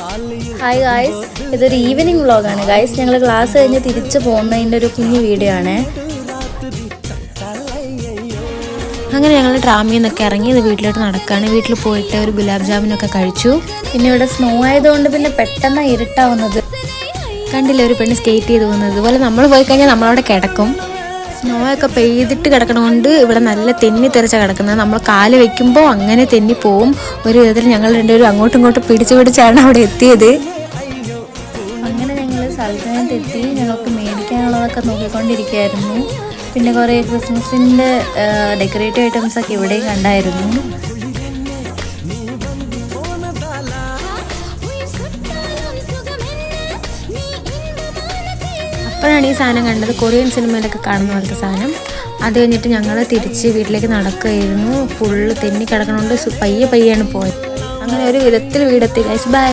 Hi guys, ഇതൊരു evening വ്ളോഗാണ് guys. ഞങ്ങൾ ക്ലാസ് കഴിഞ്ഞ് തിരിച്ചു പോകുന്നതിൻ്റെ ഒരു കുഞ്ഞു വീഡിയോ ആണ്. അങ്ങനെ ഞങ്ങൾ ട്രാമിൽ നിന്നൊക്കെ ഇറങ്ങി ഇത് വീട്ടിലോട്ട് നടക്കുകയാണ്. വീട്ടിൽ പോയിട്ട് ഒരു ഗുലാബ് ജാമുനൊക്കെ കഴിച്ചു. പിന്നെ ഇവിടെ സ്നോ ആയതുകൊണ്ട് പിന്നെ പെട്ടെന്ന് ഇരുട്ടാവുന്നത് കണ്ടില്ല, ഒരു പെണ്ണ് സ്കേറ്റ് ചെയ്ത് പോകുന്നത്. ഇതുപോലെ നമ്മൾ പോയി കഴിഞ്ഞാൽ നമ്മളവിടെ കിടക്കും. സ്നോ ഒക്കെ പെയ്തിട്ട് കിടക്കണതുകൊണ്ട് ഇവിടെ നല്ല തെന്നി തെറിച്ചാണ് കിടക്കുന്നത്. നമ്മൾ കാല് വെക്കുമ്പോൾ അങ്ങനെ തെന്നി പോവും. ഒരു വിധത്തിൽ ഞങ്ങൾ രണ്ടുപേരും അങ്ങോട്ടും ഇങ്ങോട്ടും പിടിച്ചാണ് അവിടെ എത്തിയത്. അങ്ങനെ ഞങ്ങൾ സ്ഥലത്തിനെത്തി ഞങ്ങൾക്ക് മേടിക്കാനുള്ളതൊക്കെ നോക്കിക്കൊണ്ടിരിക്കുകയായിരുന്നു. പിന്നെ കുറേ ക്രിസ്മസിൻ്റെ ഡെക്കറേറ്റീവ് ഐറ്റംസൊക്കെ ഇവിടെയും കണ്ടായിരുന്നു. അപ്പോഴാണ് ഈ സാധനം കണ്ടത്, കൊറിയൻ സിനിമയിലൊക്കെ കാണുന്ന പോലത്തെ സാധനം. അത് കഴിഞ്ഞിട്ട് ഞങ്ങൾ തിരിച്ച് വീട്ടിലേക്ക് നടക്കുകയായിരുന്നു. ഫുള്ള് തെന്നി കിടക്കണോണ്ട് പയ്യാണ് പോയത്. അങ്ങനെ ഒരു വിധത്തിൽ വീടെത്തി ഗൈസ്. ബൈ.